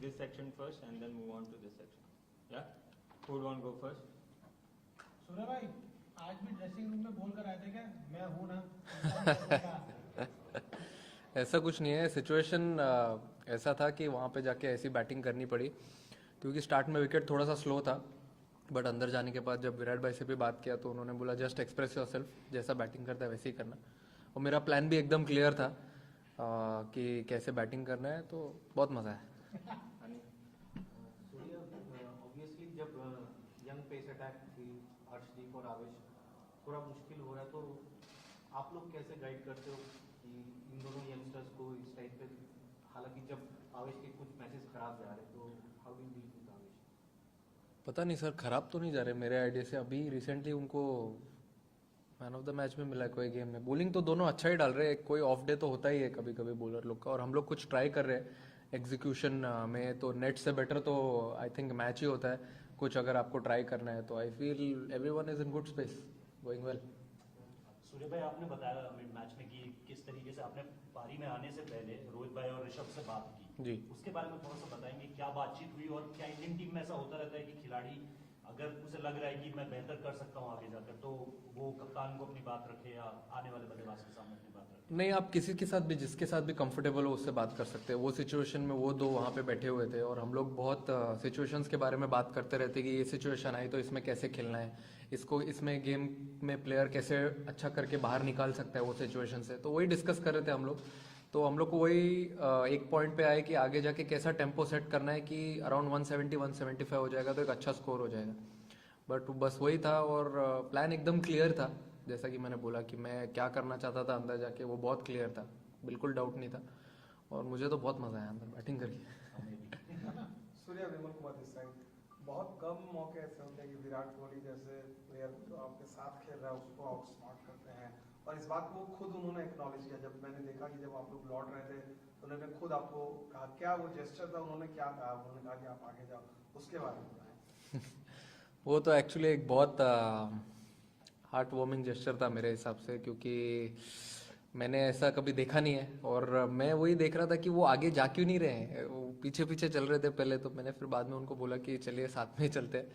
this section first and then move on to this section. Yeah? Who would want to go first? सूर्य भाई आज भी dressing room में बोल कर आए थे क्या मैं हूँ ना ऐसा कुछ नहीं है. सिचुएशन ऐसा था कि वहाँ पे जाके ऐसी बैटिंग करनी पड़ी क्योंकि स्टार्ट में विकेट थोड़ा सा स्लो था, बट अंदर जाने के बाद जब विराट भाई से भी बात किया तो उन्होंने बोला जस्ट एक्सप्रेस योरसेल्फ, जैसा बैटिंग करता है वैसे ही करना. और मेरा प्लान भी एकदम क्लियर था कि कैसे बैटिंग करना है, तो बहुत मज़ा है. सूर्य, ऑब्वियसली जब यंग पेस अटैक थी अर्शदीप और आवेश, थोड़ा मुश्किल हो रहा है, तो आप लोग कैसे गाइड करते हो कि इन दोनों यंगस्टर्स को इस टाइप पे, हालांकि जब आवेश के कुछ मैचेस खराब जा रहे, तो how do you deal with आवेश? पता नहीं सर, खराब तो नहीं जा रहे मेरे आइडिया से. अभी रिसेंटली उनको मैन ऑफ द मैच में मिला है कोई गेम में. बॉलिंग तो दोनों अच्छा ही डाल रहे हैं, कोई ऑफ डे तो होता ही है कभी कभी बॉलर लोग का, और हम लोग कुछ ट्राई कर रहे हैं एग्जीक्यूशन में. तो नेट से बेटर तो आई थिंक मैच ही होता है. कुछ अगर आपको ट्राई करना है तो I feel everyone is in good space, going well. Surya भाई, आपने बताया मिड मैच में कि किस तरीके से आपने पारी में आने से पहले रोहित भाई और ऋषभ से बात की जी. उसके बारे में थोड़ा सा बताएंगे, क्या बातचीत हुई और क्या इंडियन टीम में ऐसा होता रहता है कि खिलाड़ी अगर उसे लग रहा है कि मैं बेहतर कर सकता हूँ आगे जाकर, तो वो कप्तान को अपनी बात रखे या आने वाले बल्लेबाज के सामने अपनी बात रखे? नहीं, आप किसी के साथ भी, जिसके साथ भी कंफर्टेबल हो उससे बात कर सकते हैं. वो सिचुएशन में वो दो वहाँ पे बैठे हुए थे और हम लोग बहुत सिचुएशंस के बारे में बात करते रहते कि ये सिचुएशन आई तो इसमें कैसे खेलना है, इसको इसमें गेम में प्लेयर कैसे अच्छा करके बाहर निकाल सकता है वो सिचुएशन से. तो वही डिस्कस कर रहे थे हम लोग. तो हम लोग को वही एक पॉइंट पे आए कि आगे जाके कैसा टेम्पो सेट करना है कि अराउंड 170-175 हो जाएगा तो एक अच्छा स्कोर हो जाएगा. बट बस वही था, और प्लान एकदम क्लियर था. जैसा कि मैंने बोला कि मैं क्या करना चाहता था अंदर जाके, वो बहुत क्लियर था, बिल्कुल डाउट नहीं था. और मुझे तो बहुत मज़ा आया अंदर बैटिंग करके. सूर्य, विमल कुमार दिस साइड. बहुत कम मौके ऐसे होते हैं कि विराट कोहली जैसे प्लेयर जो आपके साथ खेल रहा है उसको आउटस्मार्ट करते हैं, और इस बात को खुद उन्होंने एक्नॉलेज किया. जब मैंने देखा कि जब आप लोग लौट रहे थे तो उन्होंने खुद आपको कहा, क्या वो जेस्चर था, उन्होंने क्या कहा? उन्होंने कहा कि आप आगे जाओ, उसके बारे में बताएं. वो तो एक्चुअली एक बहुत हार्ट वार्मिंग जेस्चर था मेरे हिसाब से, क्योंकि मैंने ऐसा कभी देखा नहीं है. और मैं वही देख रहा था कि वो आगे जा क्यों नहीं रहे हैं. वो पीछे पीछे चल रहे थे पहले, तो मैंने फिर बाद में उनको बोला कि चलिए साथ में ही चलते हैं.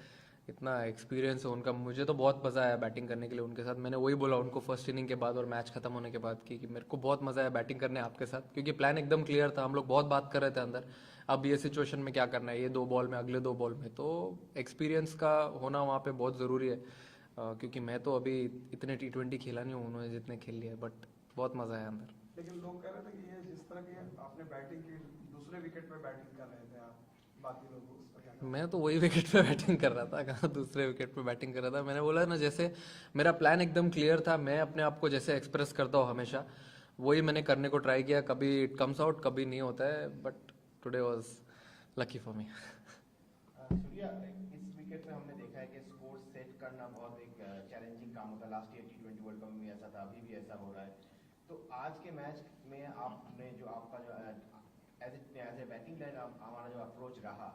इतना एक्सपीरियंस है उनका, मुझे तो बहुत मज़ा आया बैटिंग करने के लिए उनके साथ. मैंने वही बोला उनको फर्स्ट इनिंग के बाद और मैच खत्म होने के बाद कि मेरे को बहुत मज़ा आया बैटिंग करने आपके साथ, क्योंकि प्लान एकदम क्लियर था. हम लोग बहुत बात कर रहे थे अंदर, अब ये सिचुएशन में क्या करना है, ये 2 बॉल में, अगले 2 बॉल में. तो एक्सपीरियंस का होना वहाँ पे बहुत ज़रूरी है, क्योंकि मैं तो अभी इतने T20 खेला नहीं हूँ उन्होंने जितने खेल लिया है. बट बहुत मज़ा आया अंदर. लेकिन लोग कह रहे थे कि ये जिस तरह की आपने बैटिंग की, दूसरे विकेट पे बैटिंग कर रहे थे आप, बाकी लोग उस पर क्या? मैं तो वही विकेट पे बैटिंग कर रहा था, कहाँ दूसरे विकेट पे बैटिंग कर रहा था. मैंने बोला ना, जैसे मेरा प्लान एकदम क्लियर था. मैं अपने आप को जैसे एक्सप्रेस करता हूँ हमेशा, वही मैंने करने को ट्राई किया. कभी इट कम्स आउट, कभी नहीं होता है, but today was lucky for me. Surya, इस विकेट पे हमने देखा है कि स्कोर सेट करना बहुत एक चैलेंजिंग काम होता है. Last year T20 world cup में भी ऐसा था, अभी भी ऐसा हो रहा है. तो आज के मैच में आपने जो आपका जो एज ए बैटिंग लाइन हमारा जो अप्रोच रहा,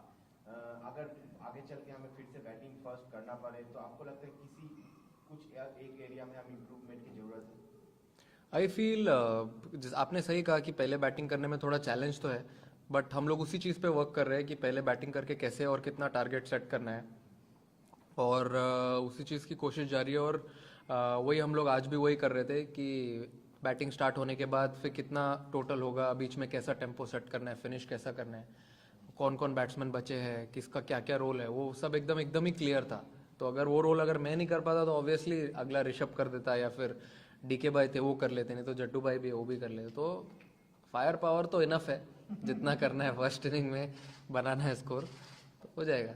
अगर आगे चल के हमें फिर से बैटिंग फर्स्ट करना पड़े, तो आपको लगता है कुछ एक एरिया में हम इम्प्रूवमेंट की जरूरत है? आई फील आपने सही कहा कि पहले बैटिंग करने में थोड़ा चैलेंज तो है, बट हम लोग उसी चीज़ पे वर्क कर रहे हैं कि पहले बैटिंग करके कैसे और कितना टारगेट सेट करना है, और उसी चीज़ की कोशिश जारी है. और वही हम लोग आज भी वही कर रहे थे कि बैटिंग स्टार्ट होने के बाद फिर कितना टोटल होगा, बीच में कैसा टेम्पो सेट करना है, फिनिश कैसा करना है, कौन कौन बैट्समैन बचे हैं, किसका क्या क्या रोल है, वो सब एकदम ही क्लियर था. तो अगर वो रोल अगर मैं नहीं कर पाता तो ऑब्वियसली अगला ऋषभ कर देता, या फिर DK भाई थे वो कर लेते, नहीं तो जट्टू भाई भी वो भी कर लेते. तो फायर पावर तो इनफ है, जितना करना है फर्स्ट इनिंग में बनाना है स्कोर, तो हो जाएगा.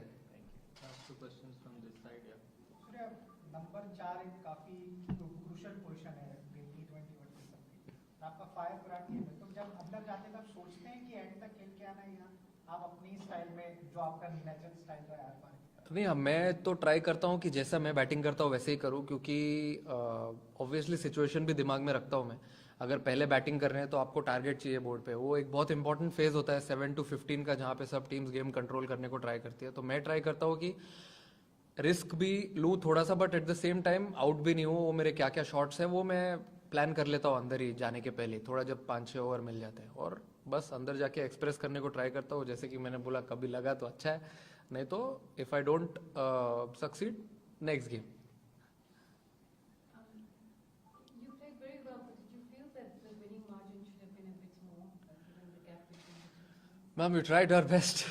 सूर्य, नंबर 4 एक काफी क्रूशियल पोजीशन है T20 वर्ल्ड कप की. आपका फायर विराट टीम है, तो जब अंदर जाते तब सोचते हैं कि एंड तक खेल के आना है, या आप अपनी स्टाइल में जो आपका नेचुरल स्टाइल है यार पार? नहीं, मैं तो ट्राई करता हूँ कि जैसा मैं बैटिंग करता हूँ वैसे ही करूँ, क्योंकि ऑब्वियसली सिचुएशन भी दिमाग में रखता हूँ मैं. अगर पहले बैटिंग कर रहे हैं तो आपको टारगेट चाहिए बोर्ड पे, वो एक बहुत इंपॉर्टेंट फेज होता है 7 to 15 का, जहाँ पे सब टीम्स गेम कंट्रोल करने को ट्राई करती है. तो मैं ट्राई करता हूँ कि रिस्क भी लूँ थोड़ा सा, but at the same time out भी नहीं हूँ. वो मेरे क्या क्या शॉट्स हैं वो मैं प्लान कर लेता हूँ अंदर ही जाने के पहले, थोड़ा जब 5-6 ओवर मिल जाते हैं, और बस अंदर जाके एक्सप्रेस करने को ट्राई करता हूँ, जैसे कि मैंने बोला कभी लगा तो अच्छा है, नहीं तो if I don't succeed next game. You played very well, but did you feel that the winning margin should have been a bit more, given the gap between the two teams? Ma'am, we tried our best.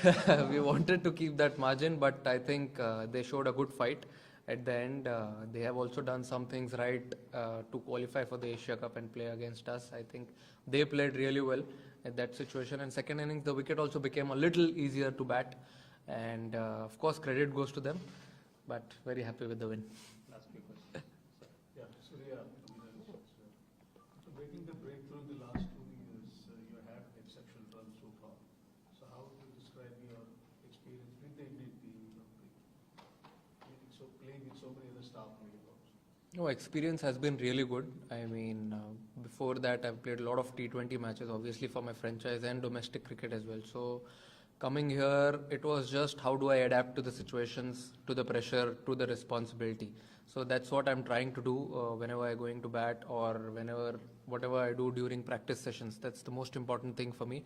We wanted to keep that margin, but I think they showed a good fight. At the end, they have also done some things right to qualify for the Asia Cup and play against us. I think they played really well at that situation. And second innings, the wicket also became a little easier to bat. And of course, credit goes to them. But very happy with the win. Last few questions. Yeah, Surya, so breaking the breakthrough the last 2 years, you had exceptional run so far. So how would you describe your experience with the Indian team? So playing with so many other staff members. No, experience has been really good. I mean, before that, I've played a lot of T20 matches, obviously for my franchise and domestic cricket as well. So, coming here, it was just how do I adapt to the situations, to the pressure, to the responsibility. So that's what I'm trying to do whenever I'm going to bat or whatever I do during practice sessions. That's the most important thing for me.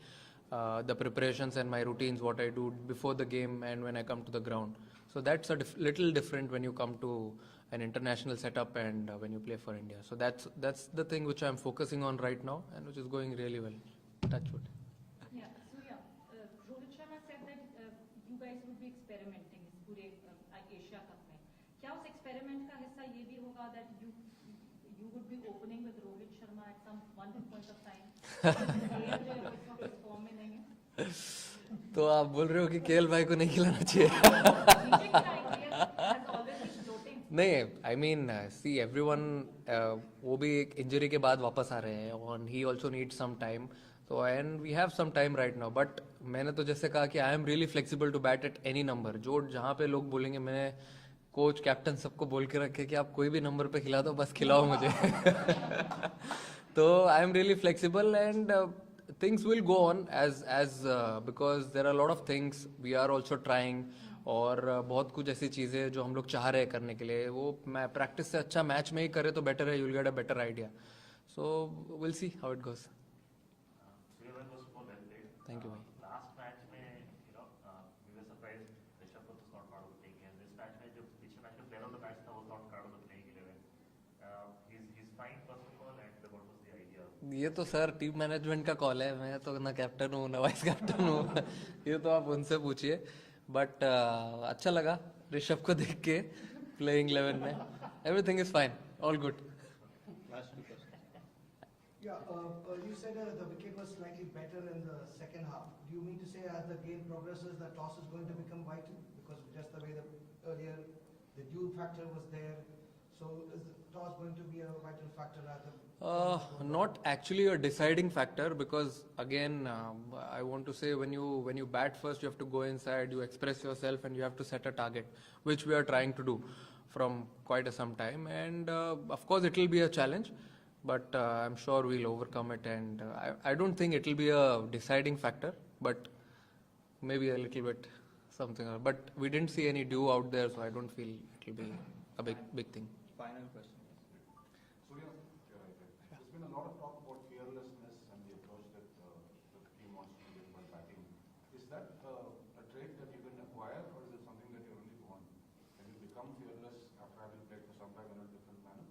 The preparations and my routines, what I do before the game and when I come to the ground. So that's a little different when you come to an international setup and when you play for India. So that's the thing which I'm focusing on right now and which is going really well. Touch wood. Yeah, Surya, Rohit Sharma said that you guys would be experimenting इस पूरे Asia Cup में. क्या उस experiment का हिस्सा ये भी होगा that you would be opening with Rohit Sharma at some one point of time? KL जो है वो इस वक्त इस form में नहीं है. तो आप बोल रहे हो कि केएल भाई को नहीं खिलाना चाहिए? Changing the idea has always been floating. नहीं, I mean, see everyone, वो भी एक इंजरी के बाद वापस आ रहे हैं and he also needs some time. So and we have some time right now. But मैंने तो जैसे कहा कि I am really flexible to bat at any number. जो जहाँ पे लोग बोलेंगे, मैंने कोच कैप्टन सबको बोल के रखे कि आप कोई भी नंबर पे खिला दो, बस खिलाओ मुझे. तो I am really flexible and things will go on as because there are a lot of things we are also trying. और बहुत कुछ ऐसी चीज़ें जो हम लोग चाह रहे हैं करने के लिए, वो मैं प्रैक्टिस से अच्छा मैच में ही करे तो बेटर है. You will get a better idea. So will see how it goes. Thank you भाई. लास्ट मैच में we were surprised Rishabh Pant was not part of the playing game. This match में जो पिछले match में player of the match था, वो not part of the playing 11. He's fine first of all, and what was the idea? ये तो sir team management का call है. मैं तो ना कैप्टन हूँ ना वाइस कैप्टन हूँ. ये तो आप उनसे पूछिए. बट अच्छा लगा ऋषभ को देख के प्लेइंग 11 में. Everything is fine, all good. Last two questions. Yeah, you said the wicket was slightly better in the second half. Do you mean to say as the game progresses, the toss is going to become vital? Because just the way earlier the due factor was there, so is the toss going to be a vital factor rather? Not actually a deciding factor, because again I want to say when you bat first, you have to go inside, you express yourself and you have to set a target, which we are trying to do from quite some time. And of course it will be a challenge, but I'm sure we'll overcome it. And I don't think it will be a deciding factor, but maybe a little bit something. But we didn't see any dew out there, so I don't feel it will be a big thing. Final question. Surya, there's been a lot of talk about fearlessness and the approach that the team wants to take while batting. Is that a trait that you can acquire, or is it something that you're only born? Can you become fearless after having played for some time in a different manner?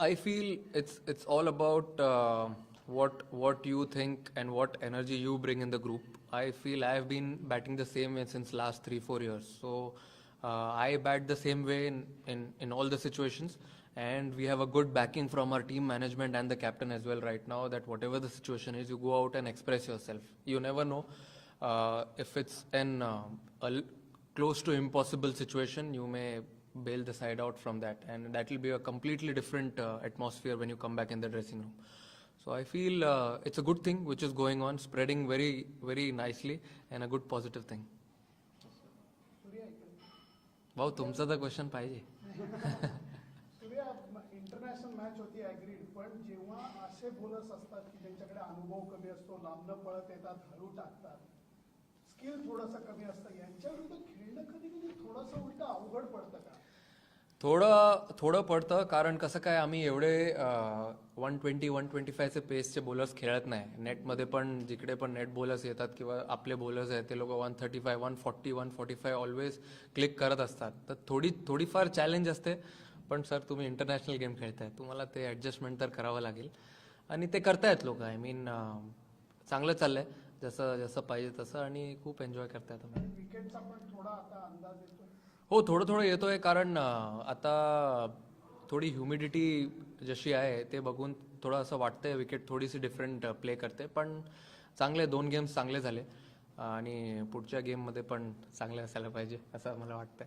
I feel it's all about what you think and what energy you bring in the group. I feel I have been batting the same way since last 3-4 years. So I bat the same way in all the situations, and we have a good backing from our team management and the captain as well right now, that whatever the situation is, you go out and express yourself. You never know if it's a close to impossible situation, you may bail the side out from that, and that will be a completely different atmosphere when you come back in the dressing room. So I feel it's a good thing which is going on, spreading very, very nicely, and a good positive thing. भाऊ तुमचा तर question पाहिजे. Surya, international match होती agreed, पण जेव्हा असे bowlers असतात की ज्यांच्याकडे अनुभव कमी असतो, लांबनं पळत येतात, हरू टाकतात, स्किल थोडंसं कमी असतं, यांच्या विरुद्ध खेळणं कधी कधी थोडंसं उलट अवघड पडतं का? थोडं पडतं, कारण कसं काय आम्ही एवढे 120 125चे पेसचे बॉलर्स खेळत नाही. नेटमध्ये पण जिकडे पण नेट बॉलर्स येतात किंवा आपले बॉलर्स आहेत ते लोक 135 140 145 ऑलवेज क्लिक करत असतात. तर थोडीफार चॅलेंज असते. पण सर तुम्ही इंटरनॅशनल गेम खेळताय, तुम्हाला ते ॲडजस्टमेंट तर करावं लागेल आणि ते करतायत लोक. आय मीन चांगलं चाललंय जसं पाहिजे तसं आणि खूप एन्जॉय करतायत आम्ही. विकेटचा पण थोडा आता अंदाज येतो. हो थोडं येतोय, कारण आता थोडी ह्युमिडिटी जशी आहे ते बघून थोडं असं वाटतंय विकेट थोडीशी डिफरंट प्ले करते. पण चांगले 2 गेम्स चांगले झाले आणि पुढच्या गेममध्ये पण चांगले असायला पाहिजे असं मला वाटतंय.